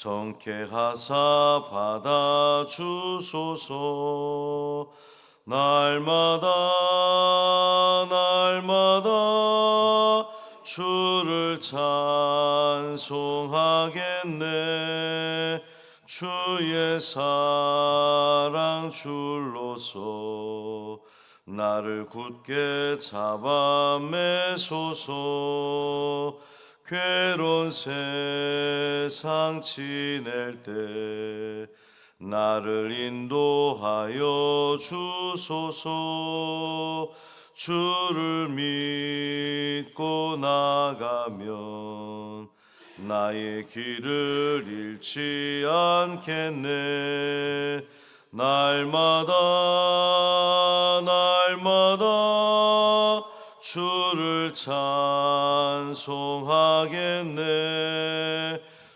정케하사 받아주소서. 날마다 날마다 주를 찬송하겠네. 주의 사랑 줄로서 나를 굳게 잡아 매소서. 괴로운 세상 지낼 때 나를 인도하여 주소서. 주를 믿고 나가면 나의 길을 잃지 않겠네. 날마다 날마다 주를 찬송하겠네.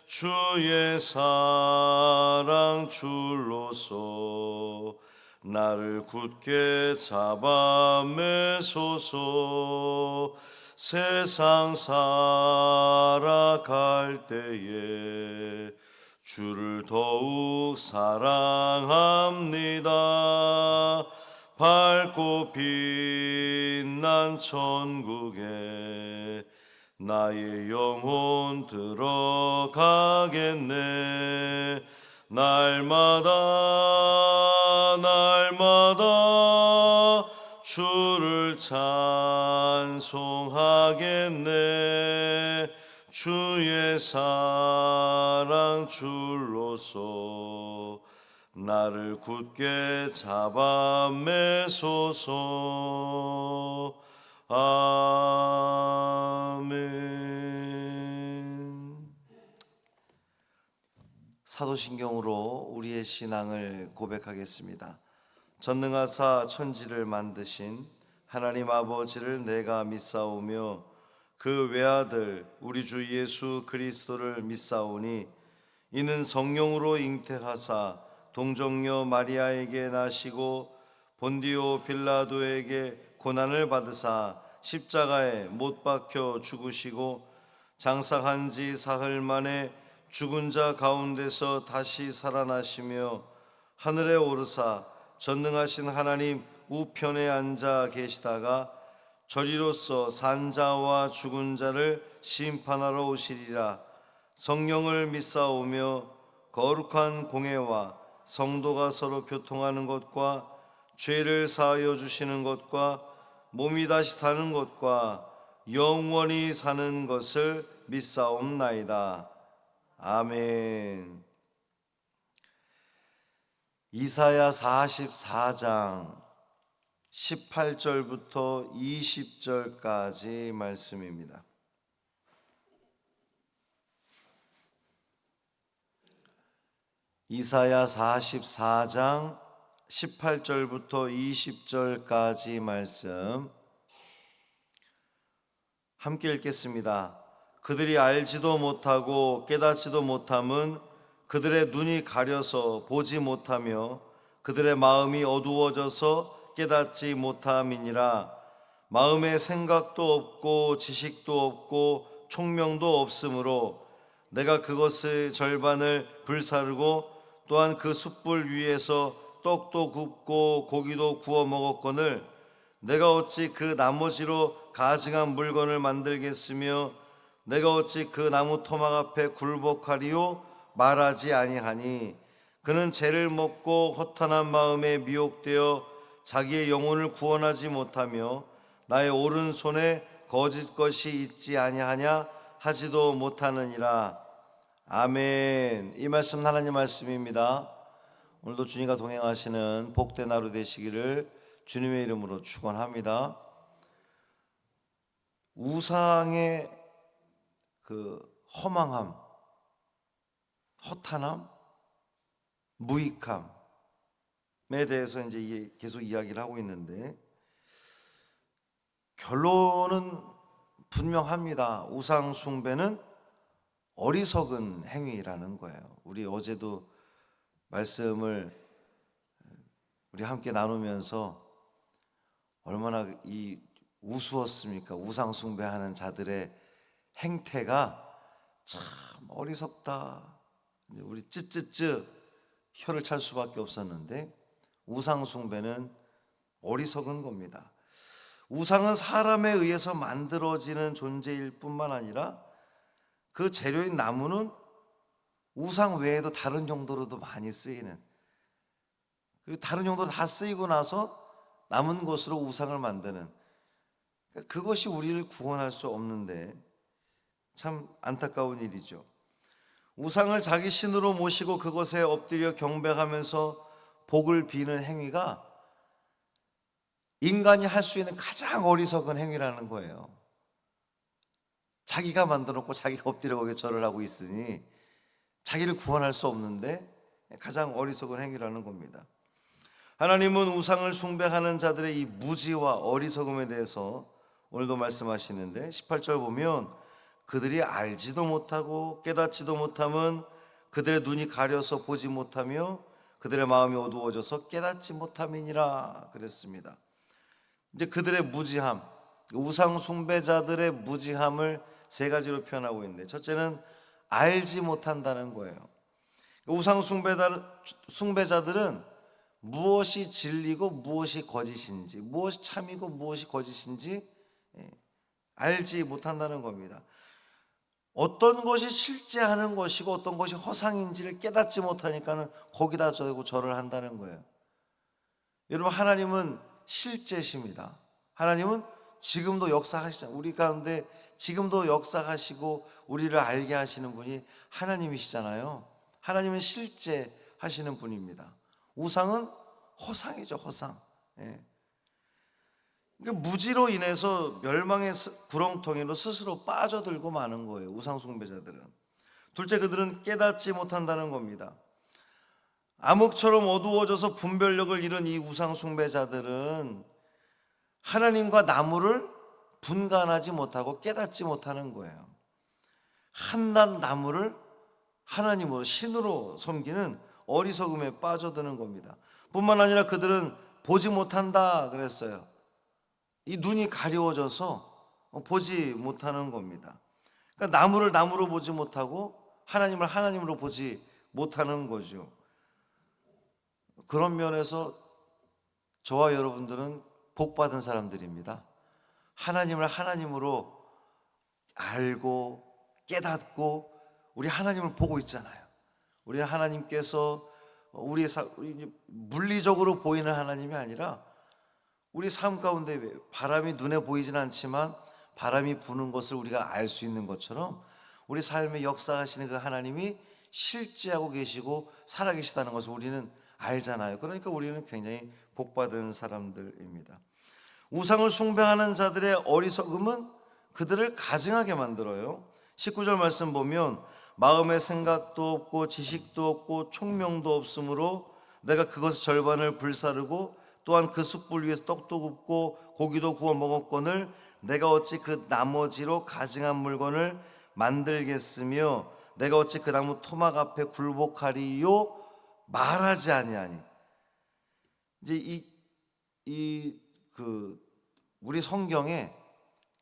주의 사랑 줄로서 나를 굳게 잡아 매소서. 세상 살아갈 때에 주를 더욱 사랑합니다. 밝고 빛난 천국에 나의 영혼 들어가겠네. 날마다 날마다 주를 찬송하겠네. 주의 사랑 줄로서 나를 굳게 잡아 매소서. 아멘. 사도신경으로 우리의 신앙을 고백하겠습니다. 전능하사 천지를 만드신 하나님 아버지를 내가 믿사오며 그 외아들 우리 주 예수 그리스도를 믿사오니 이는 성령으로 잉태하사 동정녀 마리아에게 나시고 본디오 빌라도에게 고난을 받으사 십자가에 못 박혀 죽으시고 장사한 지 사흘 만에 죽은 자 가운데서 다시 살아나시며 하늘에 오르사 전능하신 하나님 우편에 앉아 계시다가 저리로서 산 자와 죽은 자를 심판하러 오시리라. 성령을 믿사오며 거룩한 공회와 성도가 서로 교통하는 것과 죄를 사하여 주시는 것과 몸이 다시 사는 것과 영원히 사는 것을 믿사옵나이다. 아멘. 이사야 44장 18절부터 20절까지 말씀입니다. 이사야 44장 18절부터 20절까지 말씀 함께 읽겠습니다. 그들이 알지도 못하고 깨닫지도 못함은 그들의 눈이 가려서 보지 못하며 그들의 마음이 어두워져서 깨닫지 못함이니라. 마음에 생각도 없고 지식도 없고 총명도 없으므로 내가 그것의 절반을 불사르고 또한 그 숯불 위에서 떡도 굽고 고기도 구워 먹었거늘 내가 어찌 그 나머지로 가증한 물건을 만들겠으며 내가 어찌 그 나무 토막 앞에 굴복하리요 말하지 아니하니 그는 죄를 먹고 허탄한 마음에 미혹되어 자기의 영혼을 구원하지 못하며 나의 오른손에 거짓 것이 있지 아니하냐 하지도 못하느니라. 아멘. 이 말씀 하나님 말씀입니다. 오늘도 주님과 동행하시는 복된 하루 되시기를 주님의 이름으로 축원합니다. 우상의 그 허망함, 허탄함, 무익함에 대해서 이제 계속 이야기를 하고 있는데 결론은 분명합니다. 우상 숭배는 어리석은 행위라는 거예요. 우리 어제도 말씀을 우리 함께 나누면서 얼마나 이 우스웠습니까? 우상 숭배하는 자들의 행태가 참 어리석다 우리 쯔쯔쯔 혀를 찰 수밖에 없었는데 우상 숭배는 어리석은 겁니다. 우상은 사람에 의해서 만들어지는 존재일 뿐만 아니라 그 재료인 나무는 우상 외에도 다른 용도로도 많이 쓰이는, 그리고 다른 용도로 다 쓰이고 나서 남은 것으로 우상을 만드는, 그것이 우리를 구원할 수 없는데 참 안타까운 일이죠. 우상을 자기 신으로 모시고 그것에 엎드려 경배하면서 복을 비는 행위가 인간이 할 수 있는 가장 어리석은 행위라는 거예요. 자기가 만들어 놓고 자기가 엎드려 거기에 절을 하고 있으니 자기를 구원할 수 없는데 가장 어리석은 행위라는 겁니다. 하나님은 우상을 숭배하는 자들의 이 무지와 어리석음에 대해서 오늘도 말씀하시는데 18절 보면 그들이 알지도 못하고 깨닫지도 못함은 그들의 눈이 가려서 보지 못하며 그들의 마음이 어두워져서 깨닫지 못함이니라 그랬습니다. 이제 그들의 무지함, 우상 숭배자들의 무지함을 세 가지로 표현하고 있는데, 첫째는 알지 못한다는 거예요. 우상 숭배자들은 무엇이 진리고 무엇이 거짓인지, 무엇이 참이고 무엇이 거짓인지 알지 못한다는 겁니다. 어떤 것이 실제 하는 것이고 어떤 것이 허상인지를 깨닫지 못하니까는 거기다 대고 절을 한다는 거예요. 여러분, 하나님은 실제십니다. 하나님은 지금도 역사하시잖아요. 우리 가운데 지금도 역사하시고 우리를 알게 하시는 분이 하나님이시잖아요. 하나님은 실제 하시는 분입니다. 우상은 허상이죠, 허상. 그러니까 무지로 인해서 멸망의 구렁텅이로 스스로 빠져들고 마는 거예요, 우상 숭배자들은. 둘째, 그들은 깨닫지 못한다는 겁니다. 암흑처럼 어두워져서 분별력을 잃은 이 우상 숭배자들은 하나님과 나무를 분간하지 못하고 깨닫지 못하는 거예요. 한낱 나무를 하나님으로, 신으로 섬기는 어리석음에 빠져드는 겁니다. 뿐만 아니라 그들은 보지 못한다 그랬어요. 이 눈이 가려워져서 보지 못하는 겁니다. 그러니까 나무를 나무로 보지 못하고 하나님을 하나님으로 보지 못하는 거죠. 그런 면에서 저와 여러분들은 복받은 사람들입니다. 하나님을 하나님으로 알고 깨닫고 우리 하나님을 보고 있잖아요. 우리 하나님께서 우리 물리적으로 보이는 하나님이 아니라 우리 삶 가운데 바람이 눈에 보이진 않지만 바람이 부는 것을 우리가 알 수 있는 것처럼 우리 삶에 역사하시는 그 하나님이 실제하고 계시고 살아계시다는 것을 우리는 알잖아요. 그러니까 우리는 굉장히 복받은 사람들입니다. 우상을 숭배하는 자들의 어리석음은 그들을 가증하게 만들어요. 19절 말씀 보면 마음의 생각도 없고 지식도 없고 총명도 없으므로 내가 그것의 절반을 불사르고 또한 그 숯불 위에서 떡도 굽고 고기도 구워 먹었거늘 내가 어찌 그 나머지로 가증한 물건을 만들겠으며 내가 어찌 그 나무 토막 앞에 굴복하리요 말하지 아니하니. 이제 우리 성경에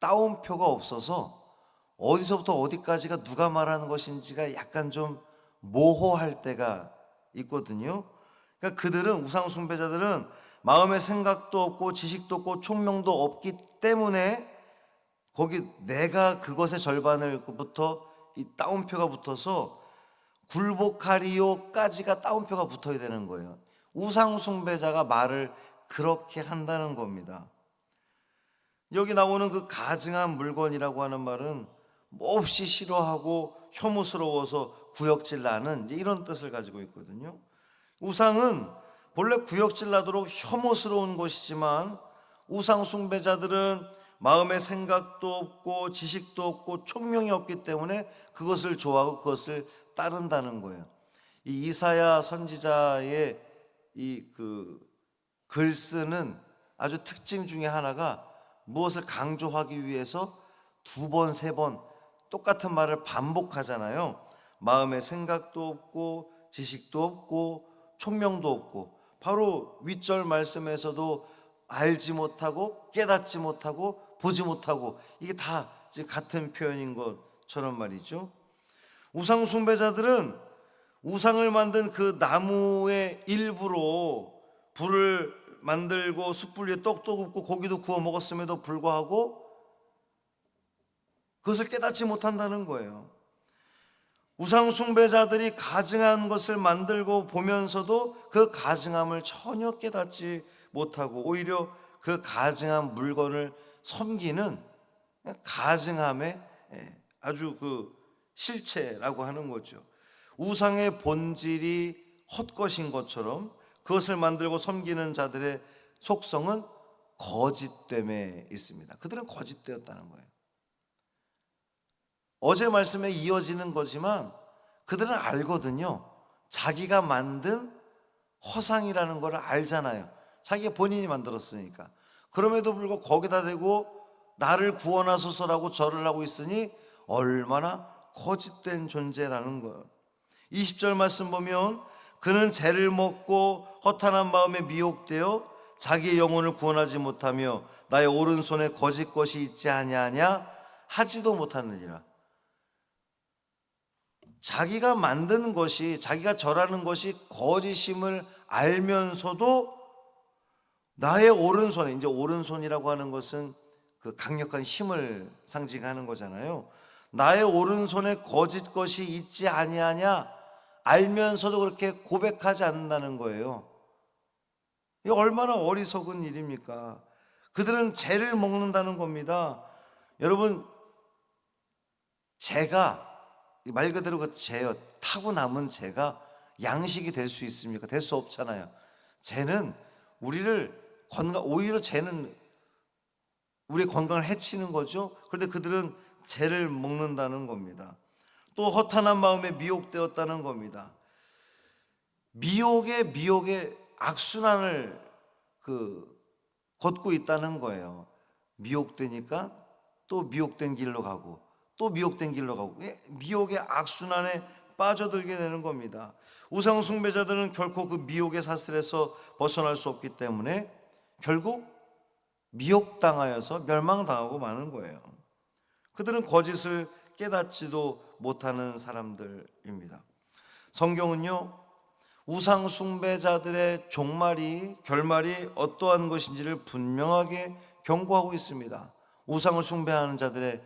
따옴표가 없어서 어디서부터 어디까지가 누가 말하는 것인지가 약간 좀 모호할 때가 있거든요. 그러니까 그들은, 우상 숭배자들은 마음의 생각도 없고 지식도 없고 총명도 없기 때문에 거기 내가 그것의 절반을부터 이 따옴표가 붙어서 굴복하리요까지가 따옴표가 붙어야 되는 거예요. 우상 숭배자가 말을 그렇게 한다는 겁니다. 여기 나오는 그 가증한 물건이라고 하는 말은 몹시 싫어하고 혐오스러워서 구역질 나는 이런 뜻을 가지고 있거든요. 우상은 본래 구역질 나도록 혐오스러운 것이지만 우상 숭배자들은 마음의 생각도 없고 지식도 없고 총명이 없기 때문에 그것을 좋아하고 그것을 따른다는 거예요. 이 이사야 선지자의 글 쓰는 아주 특징 중에 하나가 무엇을 강조하기 위해서 두 번, 세 번 똑같은 말을 반복하잖아요. 마음의 생각도 없고 지식도 없고 총명도 없고, 바로 윗절 말씀에서도 알지 못하고 깨닫지 못하고 보지 못하고, 이게 다 같은 표현인 것처럼 말이죠. 우상 숭배자들은 우상을 만든 그 나무의 일부로 불을 만들고 숯불 위에 떡도 굽고 고기도 구워 먹었음에도 불구하고 그것을 깨닫지 못한다는 거예요. 우상 숭배자들이 가증한 것을 만들고 보면서도 그 가증함을 전혀 깨닫지 못하고 오히려 그 가증한 물건을 섬기는 가증함의 아주 그 실체라고 하는 거죠. 우상의 본질이 헛것인 것처럼 그것을 만들고 섬기는 자들의 속성은 거짓됨에 있습니다. 그들은 거짓되었다는 거예요. 어제 말씀에 이어지는 거지만 그들은 알거든요. 자기가 만든 허상이라는 걸 알잖아요. 자기가 본인이 만들었으니까. 그럼에도 불구하고 거기다 대고 나를 구원하소서라고 절을 하고 있으니 얼마나 거짓된 존재라는 거예요. 20절 말씀 보면 그는 죄를 먹고 허탄한 마음에 미혹되어 자기의 영혼을 구원하지 못하며 나의 오른손에 거짓 것이 있지 아니하냐 하지도 못하느니라. 자기가 만든 것이, 자기가 절하는 것이 거짓임을 알면서도 나의 오른손에, 이제 오른손이라고 하는 것은 그 강력한 힘을 상징하는 거잖아요. 나의 오른손에 거짓 것이 있지 아니하냐 알면서도 그렇게 고백하지 않는다는 거예요. 이게 얼마나 어리석은 일입니까? 그들은 죄를 먹는다는 겁니다. 여러분, 죄가 말 그대로 그 죄요, 타고 남은 죄가 양식이 될 수 있습니까? 될 수 없잖아요. 죄는 우리를 오히려 죄는 우리 건강을 해치는 거죠. 그런데 그들은 죄를 먹는다는 겁니다. 또 허탄한 마음에 미혹되었다는 겁니다. 미혹에 악순환을 걷고 있다는 거예요. 미혹되니까 또 미혹된 길로 가고 또 미혹된 길로 가고 미혹의 악순환에 빠져들게 되는 겁니다. 우상 숭배자들은 결코 그 미혹의 사슬에서 벗어날 수 없기 때문에 결국 미혹당하여서 멸망당하고 마는 거예요. 그들은 거짓을 깨닫지도 못하는 사람들입니다. 성경은요, 우상 숭배자들의 결말이 어떠한 것인지를 분명하게 경고하고 있습니다. 우상을 숭배하는 자들의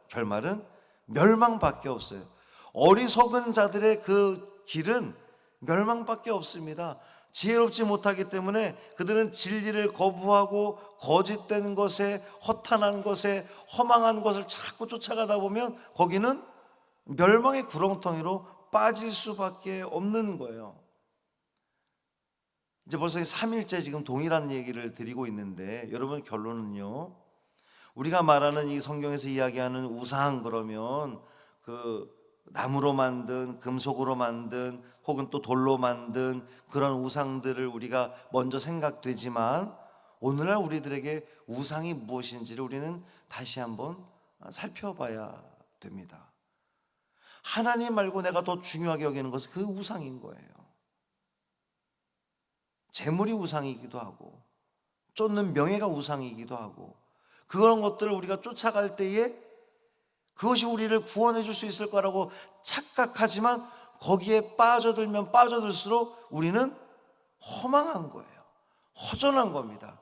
결말은 멸망밖에 없어요. 어리석은 자들의 그 길은 멸망밖에 없습니다. 지혜롭지 못하기 때문에 그들은 진리를 거부하고 거짓된 것에, 허탄한 것에, 허망한 것을 자꾸 쫓아가다 보면 거기는 멸망의 구렁텅이로 빠질 수밖에 없는 거예요. 이제 벌써 3일째 지금 동일한 얘기를 드리고 있는데 여러분, 결론은요, 우리가 말하는 이 성경에서 이야기하는 우상, 그러면 그 나무로 만든, 금속으로 만든, 혹은 또 돌로 만든 그런 우상들을 우리가 먼저 생각되지만 오늘날 우리들에게 우상이 무엇인지를 우리는 다시 한번 살펴봐야 됩니다. 하나님 말고 내가 더 중요하게 여기는 것은 그 우상인 거예요. 재물이 우상이기도 하고 쫓는 명예가 우상이기도 하고 그런 것들을 우리가 쫓아갈 때에 그것이 우리를 구원해 줄 수 있을 거라고 착각하지만 거기에 빠져들면 빠져들수록 우리는 허망한 거예요. 허전한 겁니다.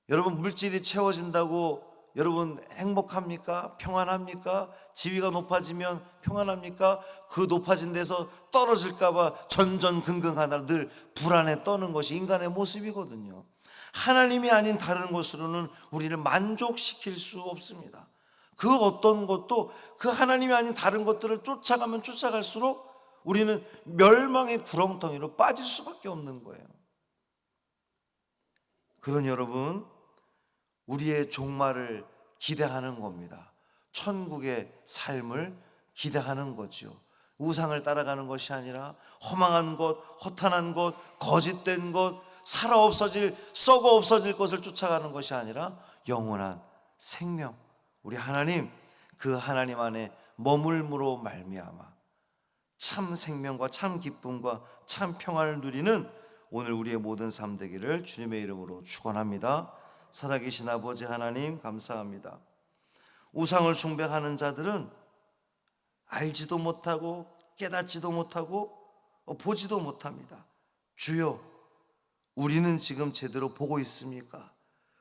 여러분, 물질이 채워진다고 여러분 행복합니까? 평안합니까? 지위가 높아지면 평안합니까? 그 높아진 데서 떨어질까 봐 전전긍긍하다 늘 불안에 떠는 것이 인간의 모습이거든요. 하나님이 아닌 다른 것으로는 우리를 만족시킬 수 없습니다. 그 어떤 것도 그 하나님이 아닌 다른 것들을 쫓아가면 쫓아갈수록 우리는 멸망의 구렁텅이로 빠질 수밖에 없는 거예요. 그런 여러분, 우리의 종말을 기대하는 겁니다. 천국의 삶을 기대하는 거죠. 우상을 따라가는 것이 아니라 허망한 것, 허탄한 것, 거짓된 것, 살아 없어질, 썩어 없어질 것을 쫓아가는 것이 아니라 영원한 생명, 우리 하나님, 그 하나님 안에 머물므로 말미암아 참 생명과 참 기쁨과 참 평안을 누리는 오늘 우리의 모든 삶 되기를 주님의 이름으로 축원합니다. 살아계신 아버지 하나님, 감사합니다. 우상을 숭배하는 자들은 알지도 못하고 깨닫지도 못하고 보지도 못합니다. 주여, 우리는 지금 제대로 보고 있습니까?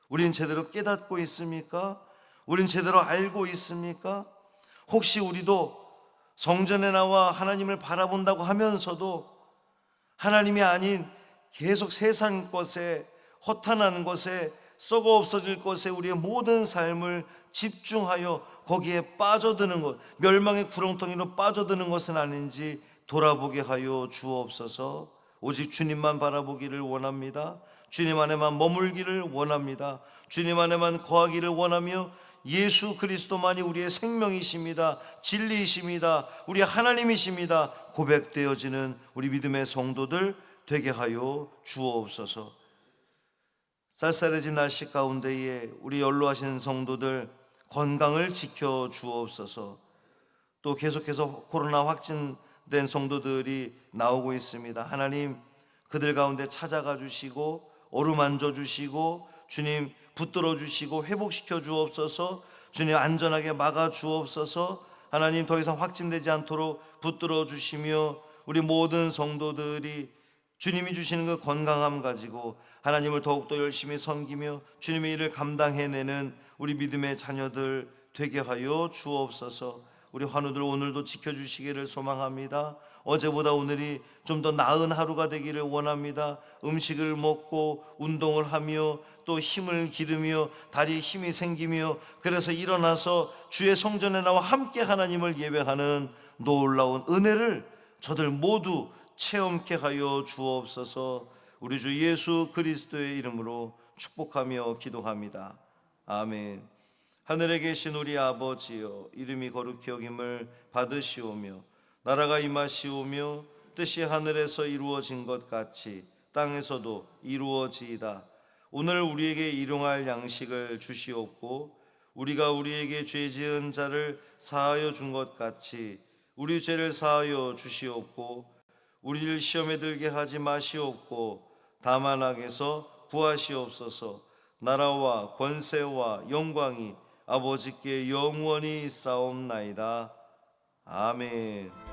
우리는 제대로 깨닫고 있습니까? 우리는 제대로 알고 있습니까? 혹시 우리도 성전에 나와 하나님을 바라본다고 하면서도 하나님이 아닌 계속 세상 것에, 허탄한 것에, 썩어 없어질 것에 우리의 모든 삶을 집중하여 거기에 빠져드는 것, 멸망의 구렁텅이로 빠져드는 것은 아닌지 돌아보게 하여 주옵소서. 오직 주님만 바라보기를 원합니다. 주님 안에만 머물기를 원합니다. 주님 안에만 거하기를 원하며 예수 그리스도만이 우리의 생명이십니다. 진리이십니다. 우리 하나님이십니다. 고백되어지는 우리 믿음의 성도들 되게 하여 주옵소서. 쌀쌀해진 날씨 가운데에 우리 연로하신 성도들 건강을 지켜 주옵소서. 또 계속해서 코로나 확진된 성도들이 나오고 있습니다. 하나님, 그들 가운데 찾아가 주시고 어루만져 주시고 주님 붙들어 주시고 회복시켜 주옵소서. 주님 안전하게 막아 주옵소서. 하나님, 더 이상 확진되지 않도록 붙들어 주시며 우리 모든 성도들이 주님이 주시는 그 건강함 가지고 하나님을 더욱더 열심히 섬기며 주님의 일을 감당해내는 우리 믿음의 자녀들 되게 하여 주옵소서. 우리 환우들 오늘도 지켜주시기를 소망합니다. 어제보다 오늘이 좀 더 나은 하루가 되기를 원합니다. 음식을 먹고 운동을 하며 또 힘을 기르며 다리에 힘이 생기며 그래서 일어나서 주의 성전에 나와 함께 하나님을 예배하는 놀라운 은혜를 저들 모두 체험케 하여 주옵소서. 우리 주 예수 그리스도의 이름으로 축복하며 기도합니다. 아멘. 하늘에 계신 우리 아버지여, 이름이 거룩히 여김을 받으시오며 나라가 임하시오며 뜻이 하늘에서 이루어진 것 같이 땅에서도 이루어지이다. 오늘 우리에게 일용할 양식을 주시옵고 우리가 우리에게 죄 지은 자를 사하여 준 것 같이 우리 죄를 사하여 주시옵고 우리를 시험에 들게 하지 마시옵고 다만 악에서 구하시옵소서. 나라와 권세와 영광이 아버지께 영원히 있사옵나이다. 아멘.